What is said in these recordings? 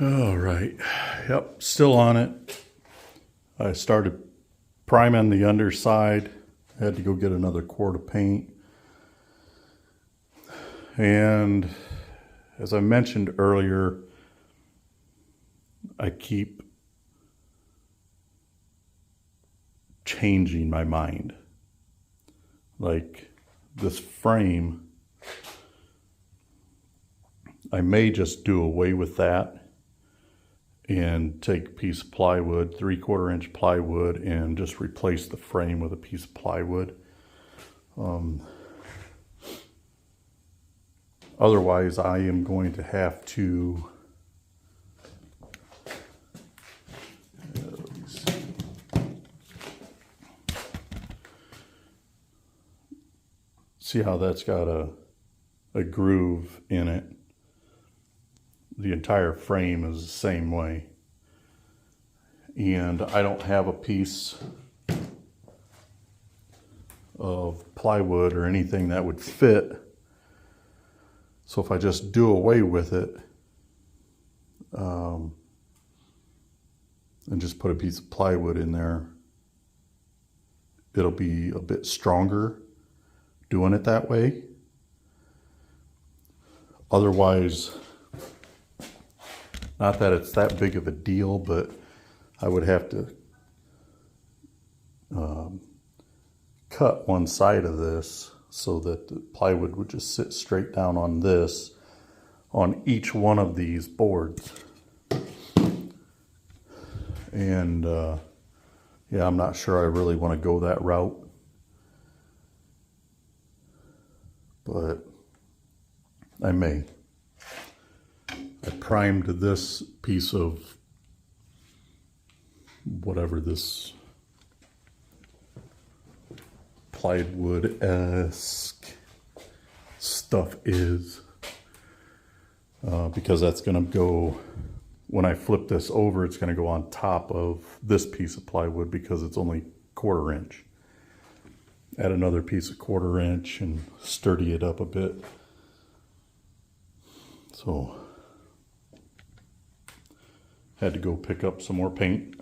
All right. Yep, still on it. I started priming the underside. I had to go get another quart of paint. And as I mentioned earlier, I keep changing my mind. Like this frame, I may just do away with that and take a piece of plywood, 3/4 inch plywood, and just replace the frame with a piece of plywood. Otherwise, I am going to have to see how that's got a groove in it. The entire frame is the same way. And I don't have a piece of plywood or anything that would fit. So if I just do away with it and just put a piece of plywood in there, it'll be a bit stronger doing it that way. Otherwise, not that it's that big of a deal, but I would have to cut one side of this so that the plywood would just sit straight down on this, on each one of these boards. And yeah, I'm not sure I really want to go that route, but I may. I primed this piece of whatever this plywood-esque stuff is, because that's going to go, when I flip this over, it's going to go on top of this piece of plywood because it's only 1/4 inch. Add another piece of 1/4 inch and sturdy it up a bit. So had to go pick up some more paint,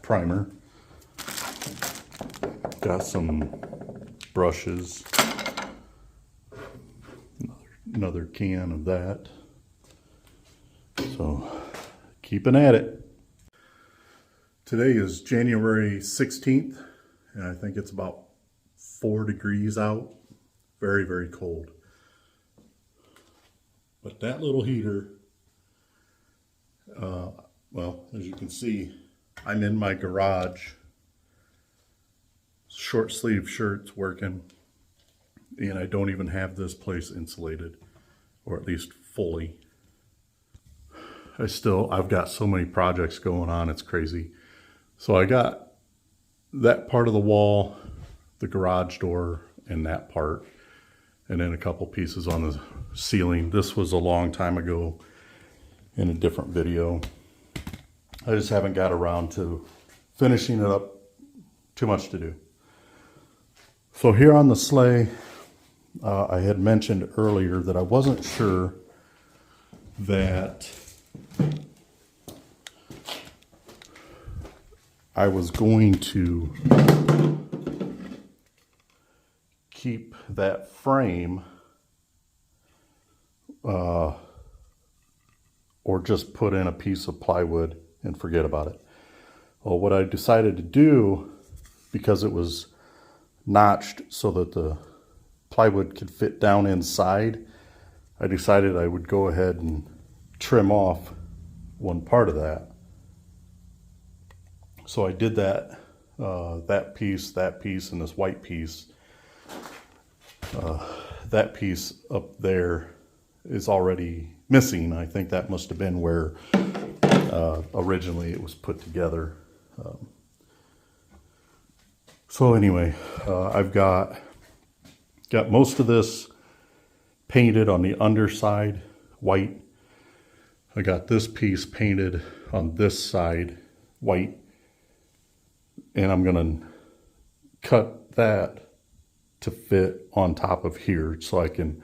primer. Got some brushes, another can of that. So keeping at it. Today is January 16th, and I think it's about 4 degrees out. Very, very cold. But that little heater, well, as you can see, I'm in my garage, short sleeve shirts working, and I don't even have this place insulated, or at least fully. I've got so many projects going on, it's crazy. So I got that part of the wall, the garage door, and that part, and then a couple pieces on the ceiling. This was a long time ago in a different video. I just haven't got around to finishing it up. Too much to do. So here on the sleigh, I had mentioned earlier that I wasn't sure that I was going to keep that frame or just put in a piece of plywood and forget about it. Well, what I decided to do, because it was notched so that the plywood could fit down inside, I decided I would go ahead and trim off one part of that. So I did that, that piece, and this white piece. That piece up there is already missing. I think that must have been where originally it was put together. So anyway, I've got most of this painted on the underside, white. I got this piece painted on this side, white. And I'm gonna cut that to fit on top of here so I can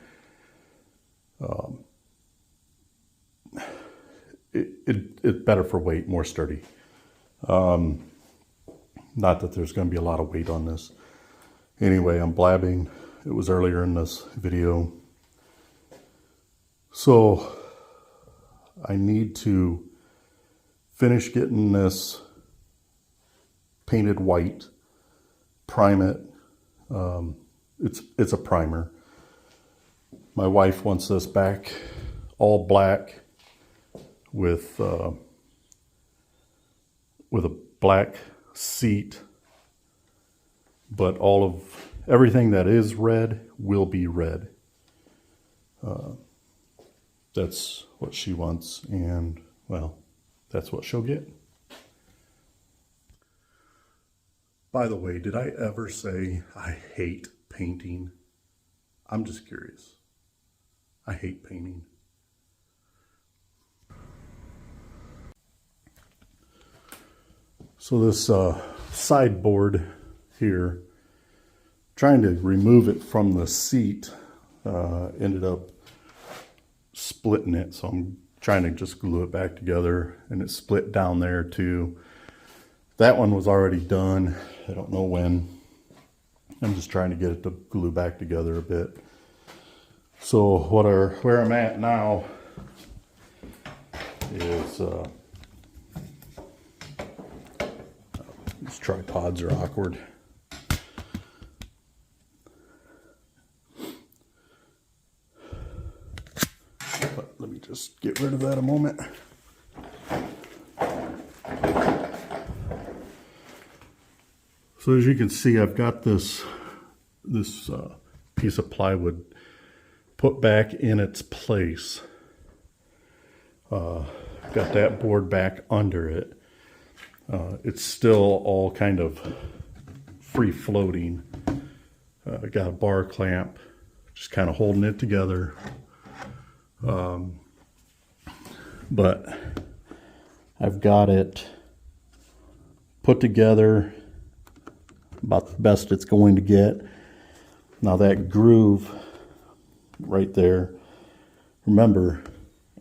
it's better for weight, more sturdy. Not that there's going to be a lot of weight on this. Anyway, I'm blabbing. It was earlier in this video. So I need to finish getting this painted white, prime it. It's a primer. My wife wants this back all black with a black seat, but everything that is red will be red. That's what she wants, and well, that's what she'll get. By the way, did I ever say I hate painting? I'm just curious. I hate painting. So this sideboard here, trying to remove it from the seat, ended up splitting it. So I'm trying to just glue it back together, and it split down there too. That one was already done. I don't know when. I'm just trying to get it to glue back together a bit. So where I'm at now is these tripods are awkward. But let me just get rid of that a moment. So as you can see, I've got this piece of plywood put back in its place. Got that board back under it. It's still all kind of free floating. Got a bar clamp, just kind of holding it together. But I've got it put together about the best it's going to get. Now that groove right there, remember,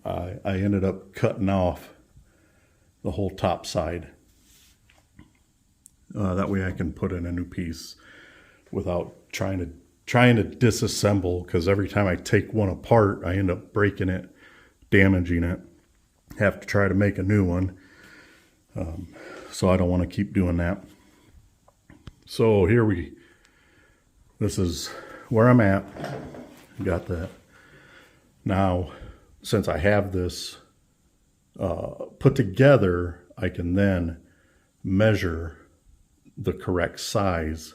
I ended up cutting off the whole top side. That way I can put in a new piece without trying to disassemble, because every time I take one apart, I end up breaking it, damaging it. Have to try to make a new one. So I don't want to keep doing that. So this is where I'm at. Got that. Now, since I have this put together, I can then measure the correct size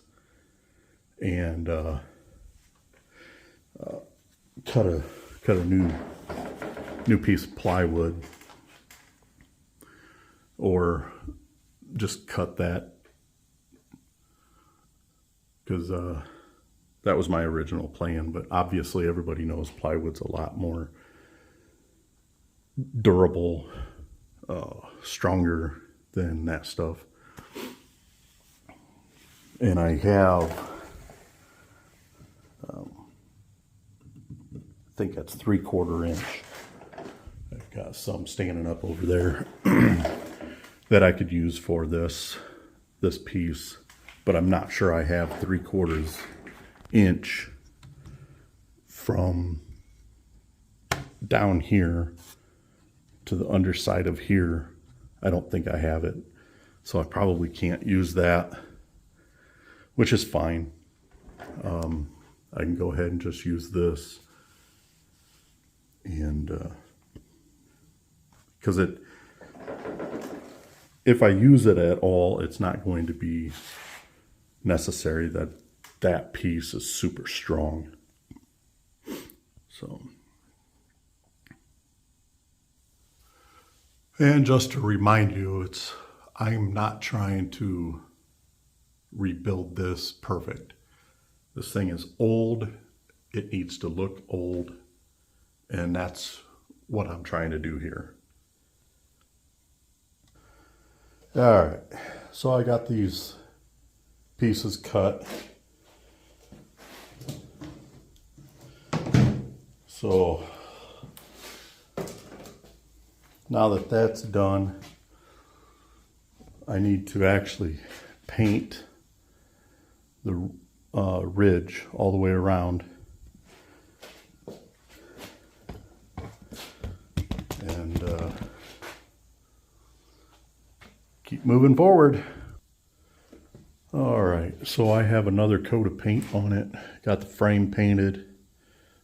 and cut a new piece of plywood, or just cut that, because that was my original plan. But obviously everybody knows plywood's a lot more durable, stronger than that stuff. And I have, I think that's 3/4 inch. I've got some standing up over there that I could use for this piece, but I'm not sure I have 3/4 inch from down here to the underside of here. I don't think I have it, so I probably can't use that, which is fine. I can go ahead and just use this, and because if I use it at all, it's not going to be necessary that piece is super strong. So, and just to remind you, I'm not trying to rebuild this perfect. This thing is old. It needs to look old, and that's what I'm trying to do here. All right, so I got these pieces cut. So Now that that's done, I need to actually paint the ridge all the way around. And keep moving forward. All right, so I have another coat of paint on it. Got the frame painted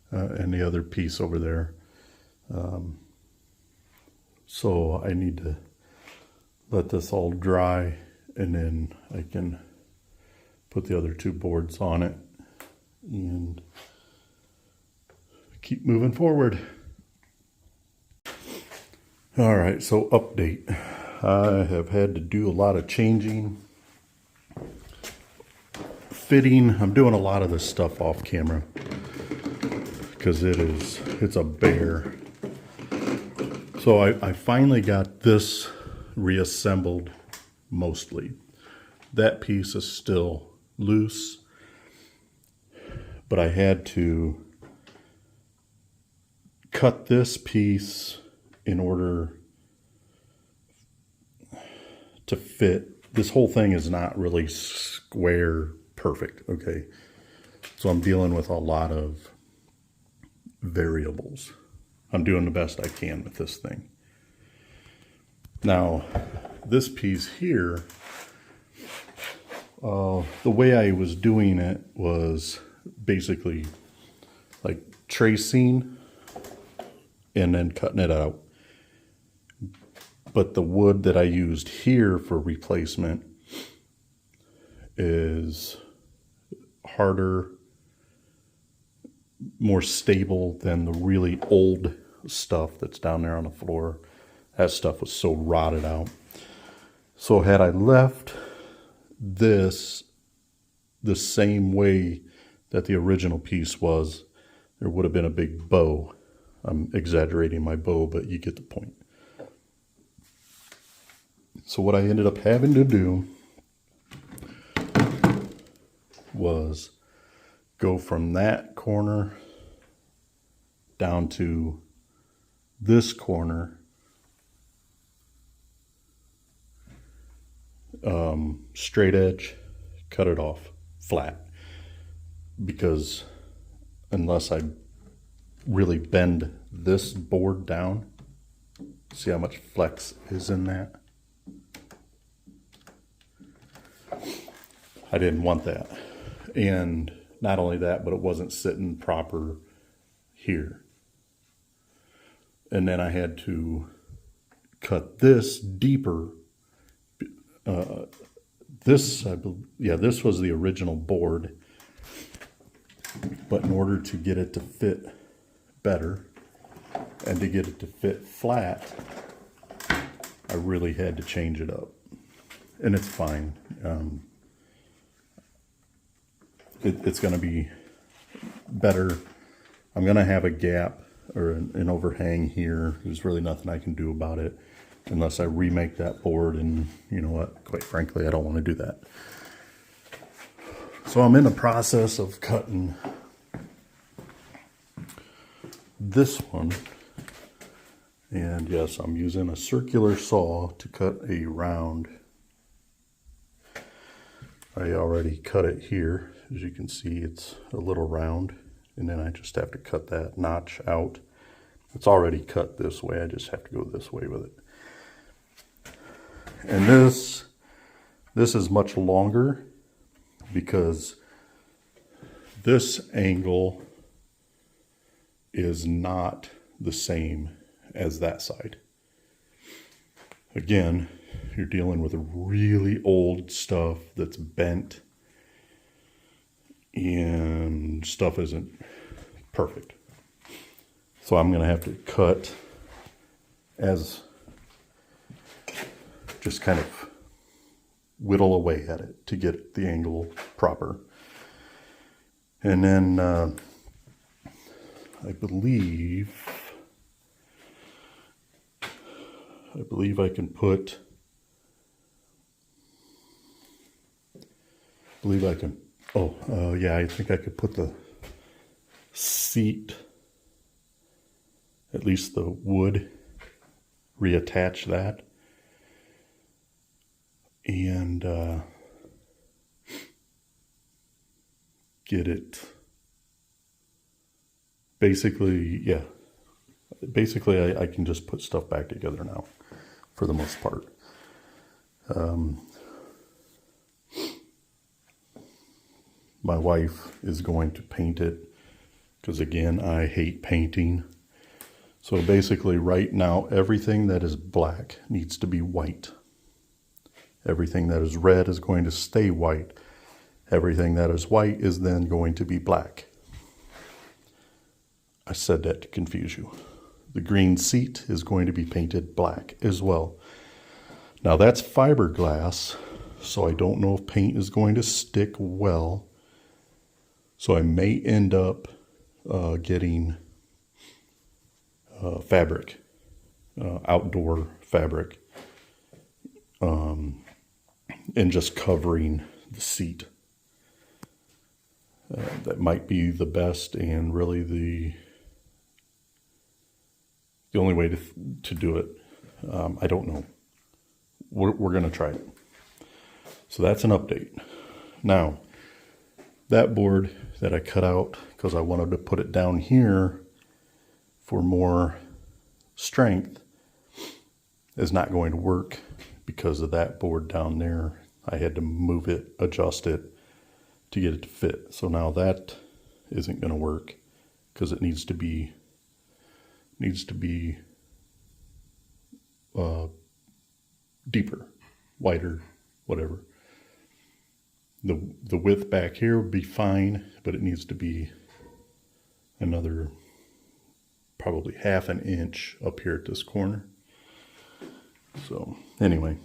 and the other piece over there. So I need to let this all dry, and then I can put the other two boards on it and keep moving forward. All right, so update. I have had to do a lot of changing, fitting. I'm doing a lot of this stuff off camera because it's a bear. So I finally got this reassembled mostly. That piece is still loose, but I had to cut this piece in order to fit. This whole thing is not really square perfect, okay? So I'm dealing with a lot of variables. I'm doing the best I can with this thing. Now, this piece here, the way I was doing it was basically like tracing and then cutting it out. But the wood that I used here for replacement is harder, more stable than the really old stuff that's down there on the floor. That stuff was so rotted out. So had I left this the same way that the original piece was, there would have been a big bow. I'm exaggerating my bow, but you get the point. So what I ended up having to do was go from that corner down to this corner, straight edge, cut it off flat, because unless I really bend this board down, see how much flex is in that? I didn't want that. And not only that, but it wasn't sitting proper here. And then I had to cut this deeper. This was the original board. But in order to get it to fit better and to get it to fit flat, I really had to change it up. And it's fine. It's going to be better. I'm going to have a gap or an overhang here. There's really nothing I can do about it unless I remake that board, and you know what, quite frankly, I don't want to do that. So I'm in the process of cutting this one, and yes, I'm using a circular saw to cut a round. I already cut it here. As you can see, it's a little round, and then I just have to cut that notch out. It's already cut this way. I just have to go this way with it. And this is much longer because this angle is not the same as that side. Again, you're dealing with really old stuff that's bent, and stuff isn't perfect. So I'm going to have to cut as, just kind of whittle away at it to get the angle proper. And then I believe I can put, yeah, I think I could put the seat, at least the wood, reattach that. And get it basically, yeah. Basically, I can just put stuff back together now for the most part. My wife is going to paint it because, again, I hate painting. So basically right now, everything that is black needs to be white. Everything that is red is going to stay white. Everything that is white is then going to be black. I said that to confuse you. The green seat is going to be painted black as well. Now that's fiberglass, so I don't know if paint is going to stick well. So I may end up getting fabric, outdoor fabric, and just covering the seat. That might be the best and really the only way to do it. I don't know. We're going to try it. So that's an update. Now, that board that I cut out because I wanted to put it down here for more strength is not going to work because of that board down there. I had to move it, adjust it to get it to fit. So now that isn't going to work because it needs to be deeper, wider, whatever. The width back here would be fine, but it needs to be another probably half an inch up here at this corner. So anyway,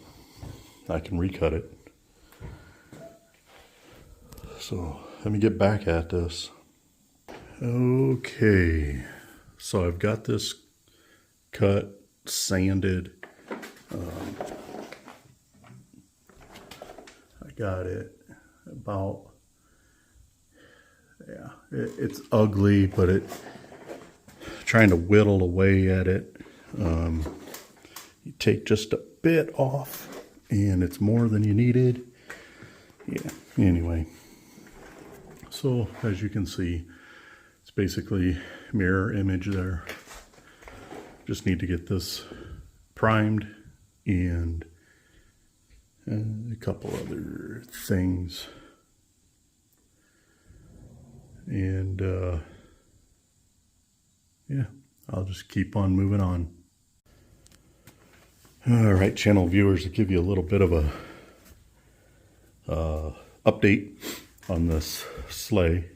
I can recut it. So let me get back at this. Okay, so I've got this cut, sanded. I got it about, yeah, it's ugly, but trying to whittle away at it. You take just a bit off and it's more than you needed. Yeah, anyway. So as you can see, it's basically mirror image there. Just need to get this primed and a couple other things. And yeah, I'll just keep on moving on. All right, channel viewers, to give you a little bit of a update on this sleigh.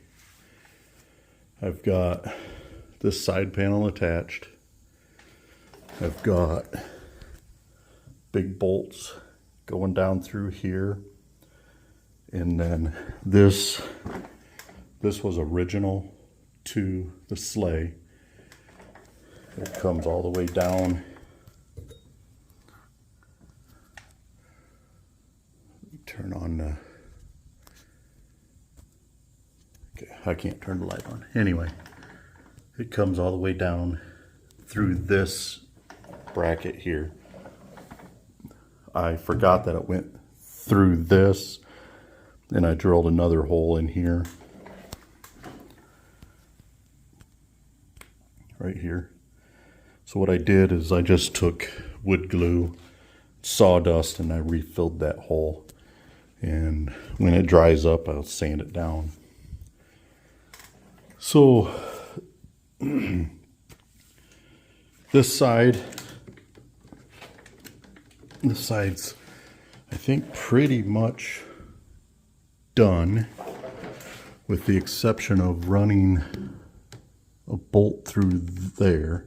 I've got this side panel attached. I've got big bolts going down through here. And then this was original to the sleigh. It comes all the way down. Turn on the, okay, I can't turn the light on. Anyway, it comes all the way down through this bracket here. I forgot that it went through this, and I drilled another hole in here, right here. So what I did is I just took wood glue, sawdust, and I refilled that hole. And when it dries up, I'll sand it down. So this side's, I think, pretty much done, with the exception of running a bolt through there,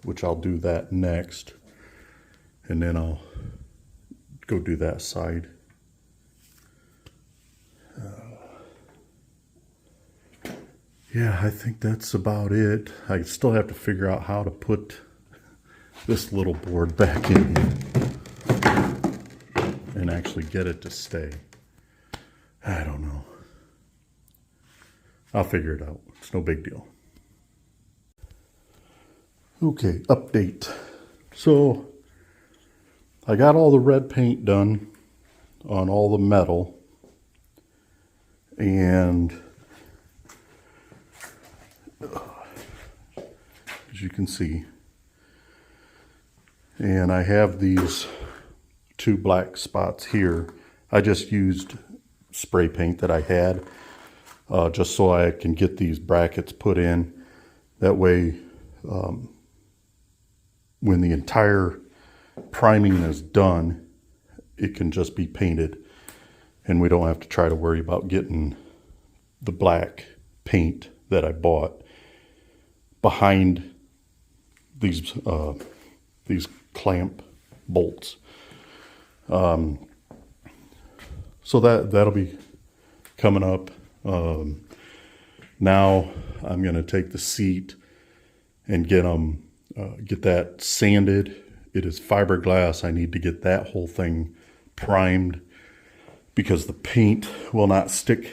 which I'll do that next, and then I'll go do that side. Yeah, I think that's about it. I still have to figure out how to put this little board back in and actually get it to stay. I don't know. I'll figure it out. It's no big deal. Okay, update. So I got all the red paint done on all the metal, and as you can see, and I have these two black spots here. I just used spray paint that I had just so I can get these brackets put in. That way, when the entire priming is done, it can just be painted, and we don't have to try to worry about getting the black paint that I bought behind these clamp bolts. So that'll be coming up. Now I'm going to take the seat and get that sanded. It is fiberglass. I need to get that whole thing primed because the paint will not stick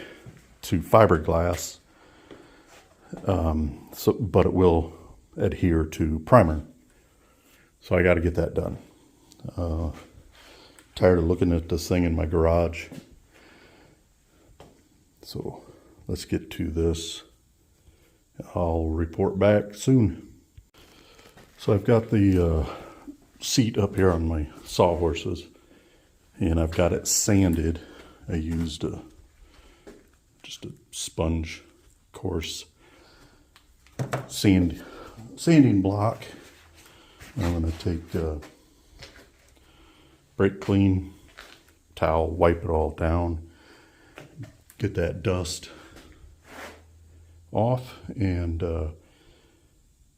to fiberglass, but it will adhere to primer. So I got to get that done. Tired of looking at this thing in my garage. So let's get to this. I'll report back soon. So I've got the seat up here on my sawhorses, and I've got it sanded. I used just a sponge coarse sanding block. I'm going to take brake clean towel, wipe it all down, get that dust off, and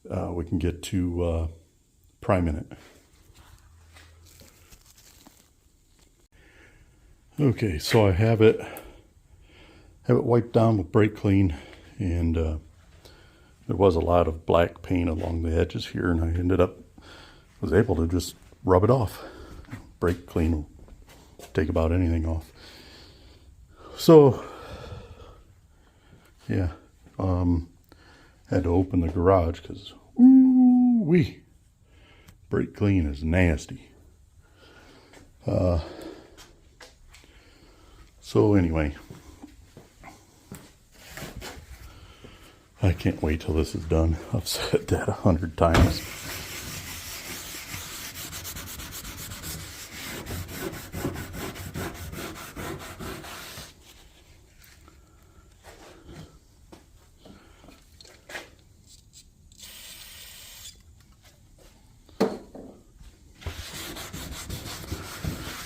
we can get to priming it. Okay, so I have it wiped down with brake clean, and there was a lot of black paint along the edges here, and I was able to just rub it off. Brake clean will take about anything off. So yeah, had to open the garage because brake clean is nasty. So anyway, I can't wait till this is done. I've said that 100 times.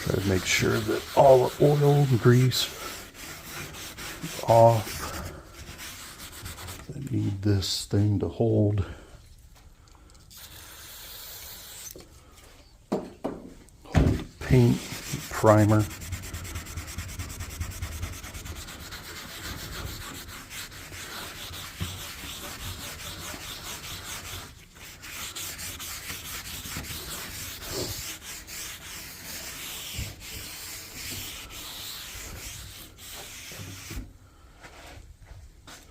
Try to make sure that all the oil and grease is off. I need this thing to hold paint, primer.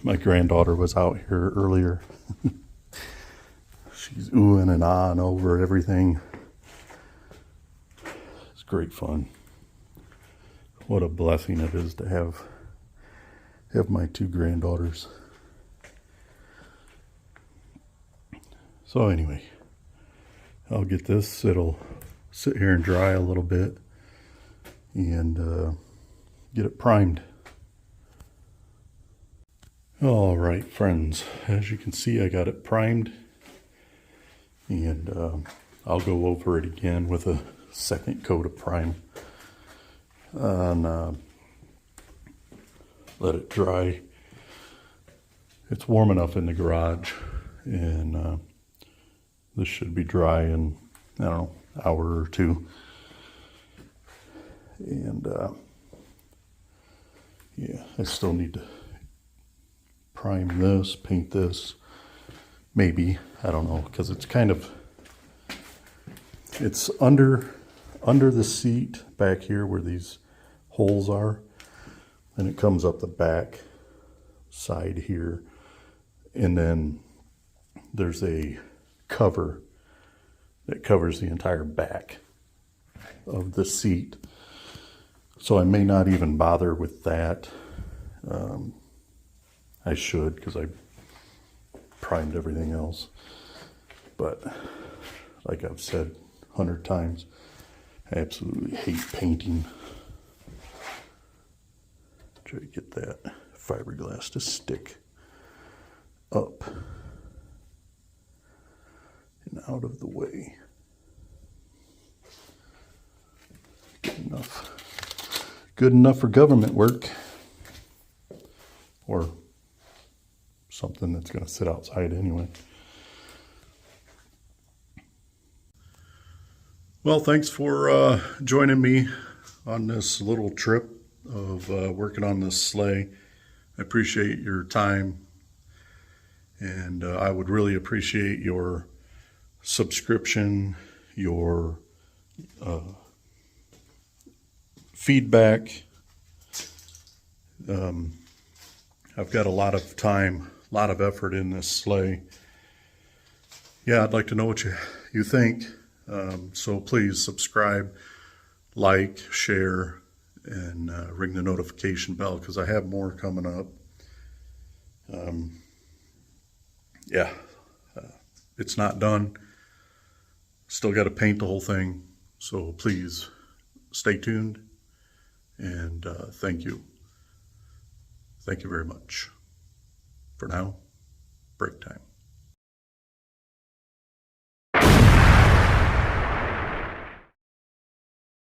My granddaughter was out here earlier. She's oohing and ahhing over everything. It's great fun. What a blessing it is to have my two granddaughters. So anyway, I'll get this. It'll sit here and dry a little bit and get it primed. All right, friends, as you can see, I got it primed, and I'll go over it again with a second coat of prime and let it dry. It's warm enough in the garage, and this should be dry in, I don't know, an hour or two. And yeah, I still need to prime this, paint this, maybe, I don't know, because it's kind of, it's under the seat back here where these holes are, and it comes up the back side here, and then there's a cover that covers the entire back of the seat. So I may not even bother with that. I should, because I primed everything else. But like I've said 100 times, I absolutely hate painting. Try to get that fiberglass to stick up and out of the way. Good enough for government work, or something that's going to sit outside anyway. Well, thanks for joining me on this little trip of working on this sleigh. I appreciate your time, and I would really appreciate your subscription, your feedback. I've got a lot of time, a lot of effort in this sleigh. Yeah, I'd like to know what you think. So please subscribe, like, share, and ring the notification bell, because I have more coming up. It's not done. Still got to paint the whole thing. So please stay tuned, and thank you. Thank you very much. For now, break time.